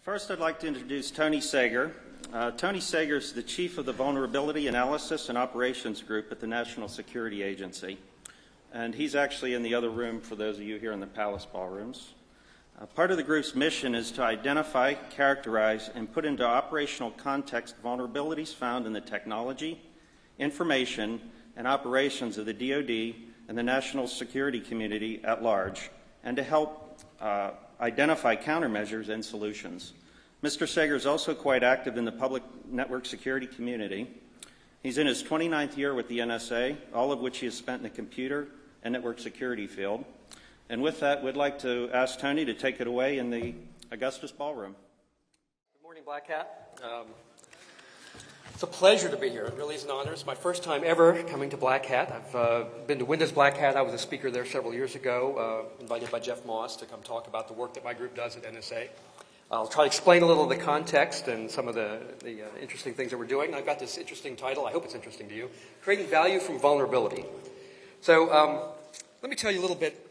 First, I'd like to introduce Tony Sager. Tony Sager is the Chief of the Vulnerability Analysis and Operations Group at the National Security Agency. And he's actually in the other room for those of you here in the Palace Ballrooms. Part of the group's mission is to identify, characterize, and put into operational context vulnerabilities found in the technology, information, and operations of the DoD and the national security community at large, and to help identify countermeasures and solutions. Mr. Sager is also quite active in the public network security community. He's in his 29th year with the NSA, all of which he has spent in the computer and network security field. And with that, we'd like to ask Tony to take it away in the Augustus Ballroom. Good morning, BlackHat. It's a pleasure to be here. It really is an honor. It's my first time ever coming to BlackHat. I've been to Windows BlackHat. I was a speaker there several years ago, invited by Jeff Moss to come talk about the work that my group does at NSA. I'll try to explain a little of the context and some of the interesting things that we're doing. I've got this interesting title. I hope it's interesting to you. Creating Value from Vulnerability. So let me tell you a little bit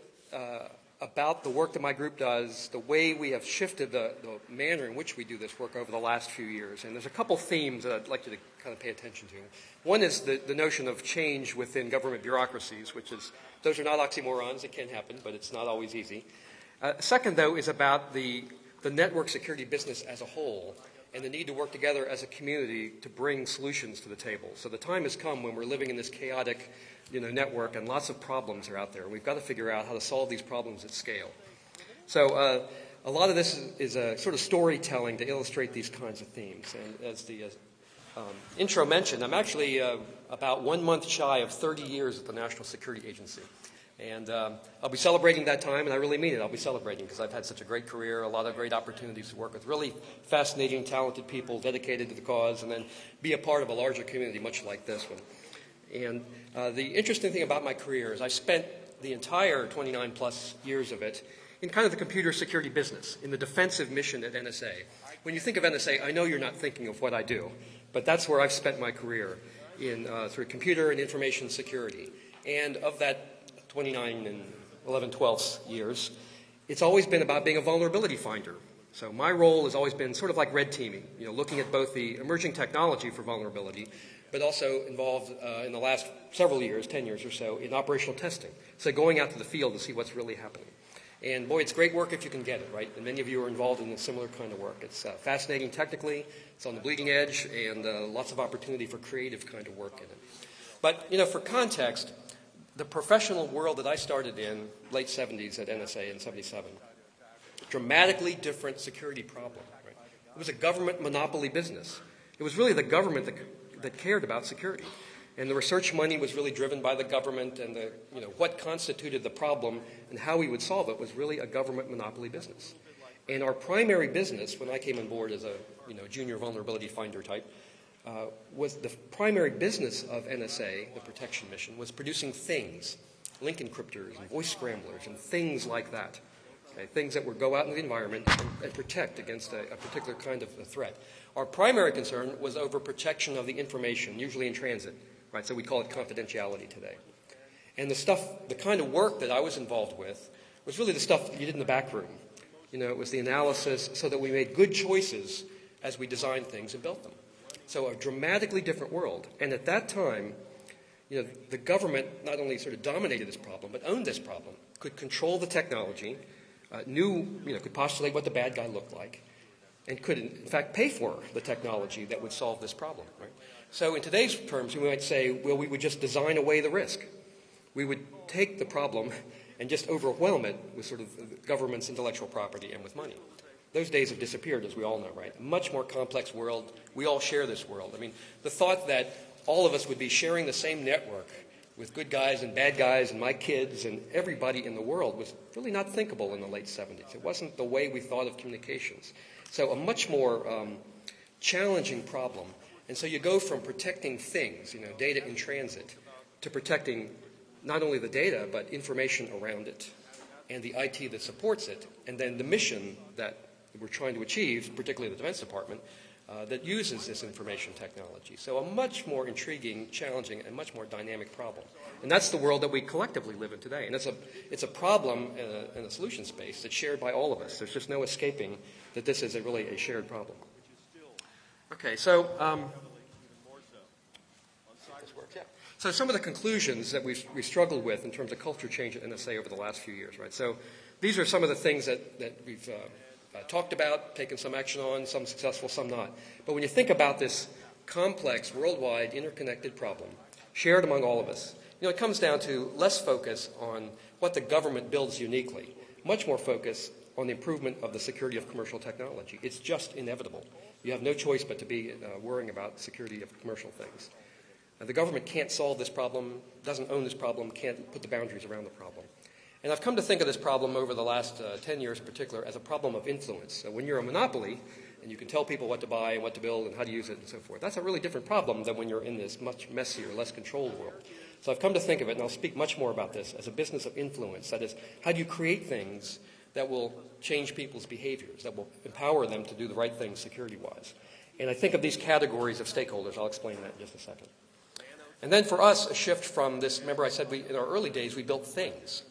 about the work that my group does, the way we have shifted the manner in which we do this work over the last few years. And there's a couple themes that I'd like you to kind of pay attention to. One is the notion of change within government bureaucracies, which is, those are not oxymorons. It can happen, but it's not always easy. Second, though, is about the network security business as a whole and the need to work together as a community to bring solutions to the table. So the time has come when we're living in this chaotic network, and lots of problems are out there. We've got to figure out how to solve these problems at scale. So a lot of this is a sort of storytelling to illustrate these kinds of themes. And as the intro mentioned, I'm actually about 1 month shy of 30 years at the National Security Agency. And I'll be celebrating that time, and I really mean it. I'll be celebrating because I've had such a great career, a lot of great opportunities to work with really fascinating, talented people dedicated to the cause, and then be a part of a larger community much like this one. And the interesting thing about my career is I spent the entire 29 plus years of it in kind of the computer security business, in the defensive mission at NSA. When you think of NSA, I know you're not thinking of what I do, but that's where I've spent my career, in through computer and information security. And of that 29 and 11/12 years, it's always been about being a vulnerability finder. So my role has always been sort of like red teaming, looking at both the emerging technology for vulnerability, but also involved in the last several years, 10 years or so, in operational testing. So going out to the field to see what's really happening. And boy, it's great work if you can get it, right? And many of you are involved in a similar kind of work. It's fascinating technically, it's on the bleeding edge, and lots of opportunity for creative kind of work in it. But, for context, the professional world that I started in, late 70s at NSA in 77, dramatically different security problem. Right? It was a government monopoly business. It was really the government that cared about security. And the research money was really driven by the government, and what constituted the problem and how we would solve it was really a government monopoly business. And our primary business, when I came on board as a junior vulnerability finder type, was the primary business of NSA, the protection mission, was producing things, link encryptors and voice scramblers and things like that. Okay, things that would go out in the environment and protect against a particular kind of a threat. Our primary concern was over protection of the information, usually in transit, right? So we call it confidentiality today. And the kind of work that I was involved with was really the stuff that you did in the back room. It was the analysis so that we made good choices as we designed things and built them. So a dramatically different world. And at that time, the government not only sort of dominated this problem, but owned this problem, could control the technology, could postulate what the bad guy looked like, and could, in fact, pay for the technology that would solve this problem. Right? So in today's terms, we might say, well, we would just design away the risk. We would take the problem and just overwhelm it with sort of the government's intellectual property and with money. Those days have disappeared, as we all know, right? A much more complex world. We all share this world. I mean, the thought that all of us would be sharing the same network with good guys and bad guys and my kids and everybody in the world was really not thinkable in the late 70s. It wasn't the way we thought of communications. So a much more challenging problem. And so you go from protecting things, data in transit, to protecting not only the data, but information around it and the IT that supports it, and then the mission that we're trying to achieve, particularly the Defense Department, that uses this information technology. So a much more intriguing, challenging, and much more dynamic problem. And that's the world that we collectively live in today. And it's a problem in a solution space that's shared by all of us. There's just no escaping that this is really a shared problem. Okay, so this works, yeah. So some of the conclusions that we've struggled with in terms of culture change at NSA over the last few years, right? So these are some of the things that we've talked about, taken some action on, some successful, some not. But when you think about this complex, worldwide, interconnected problem, shared among all of us, it comes down to less focus on what the government builds uniquely, much more focus on the improvement of the security of commercial technology. It's just inevitable. You have no choice but to be worrying about security of commercial things. The government can't solve this problem, doesn't own this problem, can't put the boundaries around the problem. And I've come to think of this problem over the last 10 years in particular as a problem of influence. So when you're a monopoly and you can tell people what to buy and what to build and how to use it and so forth, that's a really different problem than when you're in this much messier, less controlled world. So I've come to think of it, and I'll speak much more about this, as a business of influence. That is, how do you create things that will change people's behaviors, that will empower them to do the right things security-wise? And I think of these categories of stakeholders. I'll explain that in just a second. And then for us, a shift from this, remember I said in our early days we built things.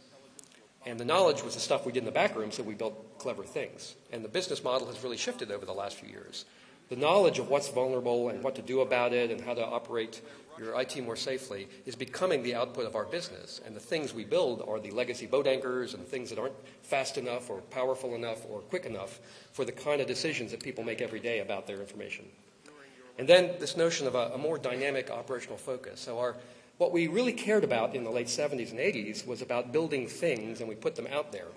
And the knowledge was the stuff we did in the back room, so we built clever things. And the business model has really shifted over the last few years. The knowledge of what's vulnerable and what to do about it and how to operate your IT more safely is becoming the output of our business. And the things we build are the legacy boat anchors and things that aren't fast enough or powerful enough or quick enough for the kind of decisions that people make every day about their information. And then this notion of a more dynamic operational focus. So what we really cared about in the late 70s and 80s was about building things, and we put them out there.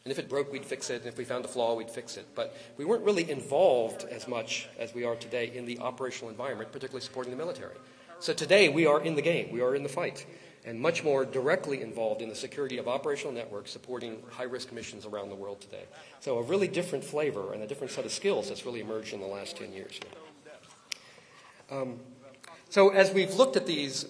And if it broke, we'd fix it, and if we found a flaw, we'd fix it. But we weren't really involved as much as we are today in the operational environment, particularly supporting the military. So today, we are in the game, we are in the fight, and much more directly involved in the security of operational networks supporting high-risk missions around the world today. So a really different flavor and a different set of skills that's really emerged in the last 10 years. So as we've looked at these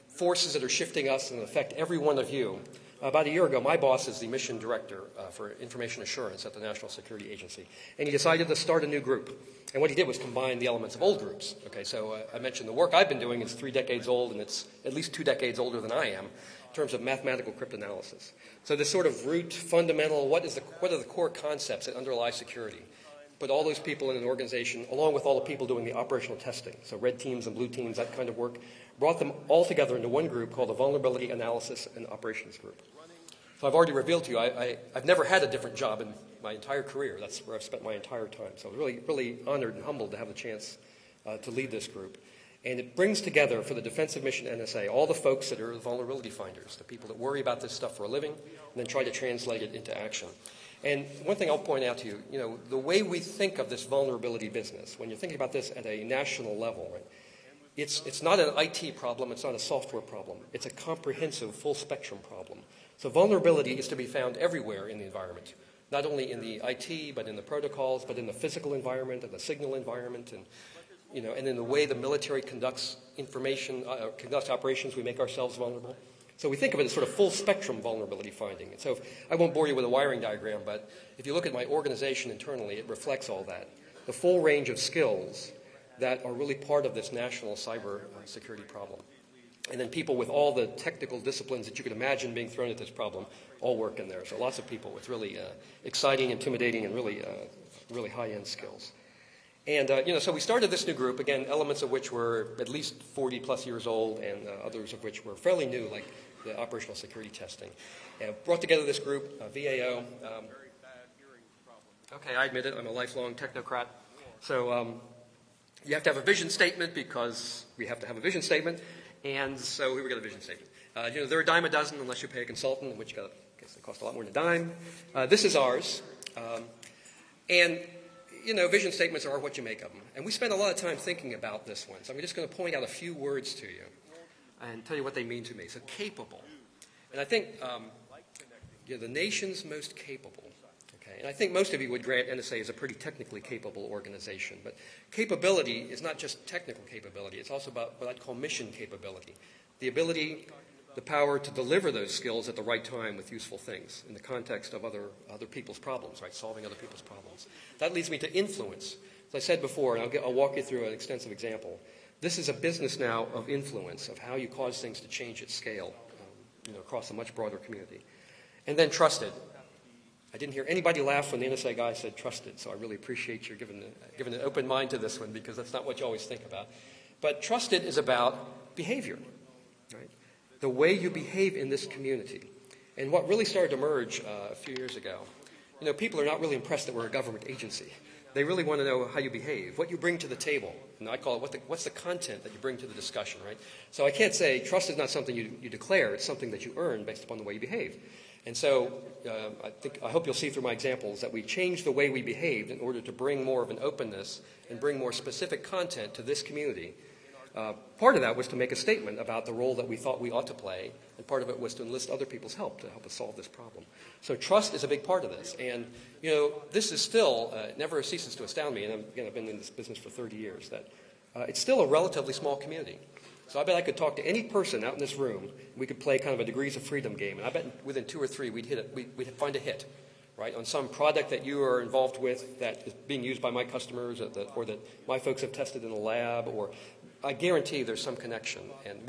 forces that are shifting us and affect every one of you, about a year ago, my boss is the mission director for information assurance at the National Security Agency, and he decided to start a new group. And what he did was combine the elements of old groups. Okay, so I mentioned the work I've been doing is 3 decades old, and it's at least 2 decades older than I am in terms of mathematical cryptanalysis. So this sort of root, fundamental, what are the core concepts that underlie security? Put all those people in an organization, along with all the people doing the operational testing, so red teams and blue teams, that kind of work, brought them all together into one group called the Vulnerability Analysis and Operations Group. So I've already revealed to you, I've never had a different job in my entire career. That's where I've spent my entire time. So I'm really honored and humbled to have the chance to lead this group. And it brings together, for the Defensive Mission NSA, all the folks that are the vulnerability finders, the people that worry about this stuff for a living, and then try to translate it into action. And one thing I'll point out to you, the way we think of this vulnerability business, when you're thinking about this at a national level, right, it's not an IT problem, it's not a software problem. It's a comprehensive, full-spectrum problem. So vulnerability is to be found everywhere in the environment, not only in the IT, but in the protocols, but in the physical environment and the signal environment, and in the way the military conducts conducts operations, we make ourselves vulnerable. So we think of it as sort of full-spectrum vulnerability finding. And so I won't bore you with a wiring diagram, but if you look at my organization internally, it reflects all that. The full range of skills that are really part of this national cyber security problem. And then people with all the technical disciplines that you could imagine being thrown at this problem all work in there. So lots of people with really exciting, intimidating, and really high-end skills. And, so we started this new group, again, elements of which were at least 40-plus years old and others of which were fairly new, like the operational security testing. And brought together this group, VAO. Okay, I admit it, I'm a lifelong technocrat. So you have to have a vision statement because we have to have a vision statement. And so here we got a vision statement. They're a dime a dozen unless you pay a consultant, which I guess they cost a lot more than a dime. This is ours. Vision statements are what you make of them. And we spent a lot of time thinking about this one. So I'm just going to point out a few words to you and tell you what they mean to me. So capable. And I think the nation's most capable. Okay? And I think most of you would grant NSA is a pretty technically capable organization. But capability is not just technical capability. It's also about what I'd call mission capability. The ability, the power to deliver those skills at the right time with useful things in the context of other people's problems, right? Solving other people's problems. That leads me to influence. As I said before, and I'll walk you through an extensive example, this is a business now of influence, of how you cause things to change at scale, across a much broader community. And then trusted. I didn't hear anybody laugh when the NSA guy said trusted, so I really appreciate your giving an open mind to this one, because that's not what you always think about. But trusted is about behavior, right? The way you behave in this community. And what really started to emerge a few years ago, people are not really impressed that we're a government agency. They really want to know how you behave, what you bring to the table. And I call it what's the content that you bring to the discussion, right? So I can't say trust is not something you declare. It's something that you earn based upon the way you behave. And so I hope you'll see through my examples that we changed the way we behaved in order to bring more of an openness and bring more specific content to this community. Part of that was to make a statement about the role that we thought we ought to play, and part of it was to enlist other people's help to help us solve this problem. So trust is a big part of this. And, this is still, never ceases to astound me, and I've been in this business for 30 years, that it's still a relatively small community. So I bet I could talk to any person out in this room, and we could play kind of a degrees of freedom game, and I bet within 2 or 3 we'd find a hit, right, on some product that you are involved with that is being used by my customers or that my folks have tested in a lab, or I guarantee there's some connection. And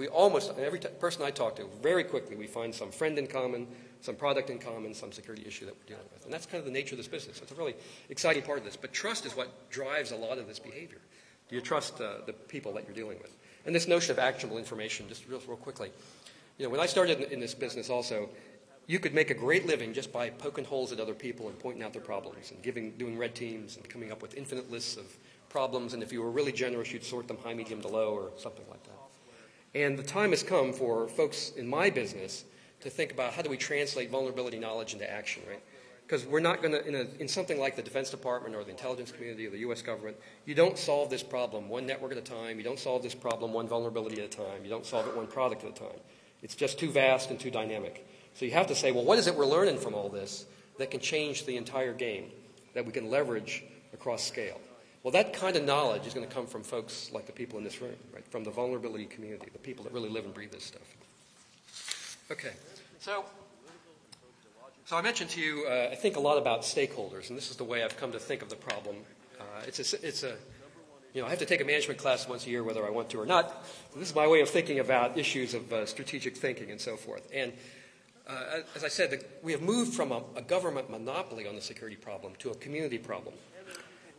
every person I talk to, very quickly we find some friend in common, some product in common, some security issue that we're dealing with. And that's kind of the nature of this business. It's a really exciting part of this. But trust is what drives a lot of this behavior. Do you trust the people that you're dealing with? And this notion of actionable information, just real quickly. When I started in this business also, you could make a great living just by poking holes at other people and pointing out their problems and doing red teams and coming up with infinite lists of problems. And if you were really generous, you'd sort them high, medium to low or something like that. And the time has come for folks in my business to think about how do we translate vulnerability knowledge into action, right? Because we're not going to, in something like the Defense Department or the intelligence community or the U.S. government, you don't solve this problem one network at a time. You don't solve this problem one vulnerability at a time. You don't solve it one product at a time. It's just too vast and too dynamic. So you have to say, well, what is it we're learning from all this that can change the entire game, that we can leverage across scale? Well, that kind of knowledge is going to come from folks like the people in this room, right? From the vulnerability community, the people that really live and breathe this stuff. Okay, so I mentioned to you, I think a lot about stakeholders, and this is the way I've come to think of the problem. I have to take a management class once a year, whether I want to or not. This is my way of thinking about issues of strategic thinking and so forth. And as I said, we have moved from a government monopoly on the security problem to a community problem.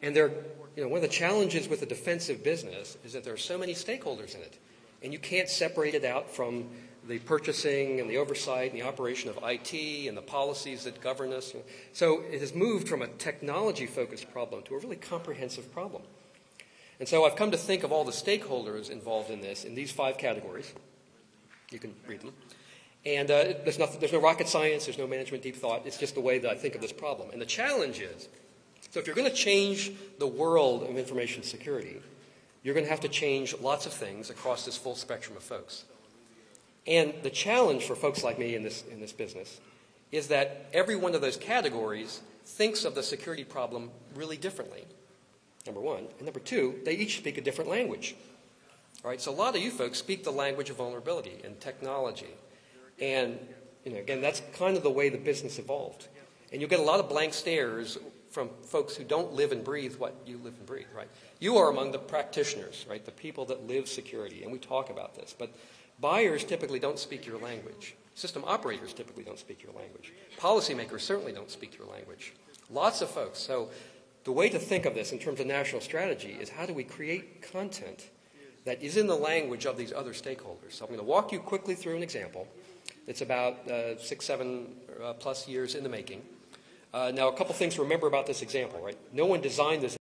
And one of the challenges with a defensive business is that there are so many stakeholders in it, and you can't separate it out from the purchasing and the oversight and the operation of IT and the policies that govern us. So it has moved from a technology-focused problem to a really comprehensive problem. And so I've come to think of all the stakeholders involved in this in these 5 categories. You can read them. And there's no rocket science, there's no management deep thought. It's just the way that I think of this problem. And the challenge is, so if you're going to change the world of information security, you're going to have to change lots of things across this full spectrum of folks. And the challenge for folks like me in this business is that every one of those categories thinks of the security problem really differently, number one. And number two, they each speak a different language. All right, so a lot of you folks speak the language of vulnerability and technology. And again, that's kind of the way the business evolved. And you'll get a lot of blank stares from folks who don't live and breathe what you live and breathe, right? You are among the practitioners, right? The people that live security, and we talk about this. But buyers typically don't speak your language. System operators typically don't speak your language. Policymakers certainly don't speak your language. Lots of folks. So the way to think of this in terms of national strategy is how do we create content that is in the language of these other stakeholders. So I'm going to walk you quickly through an example. It's about 6, 7 plus years in the making. Now, a couple things to remember about this example, right? No one designed this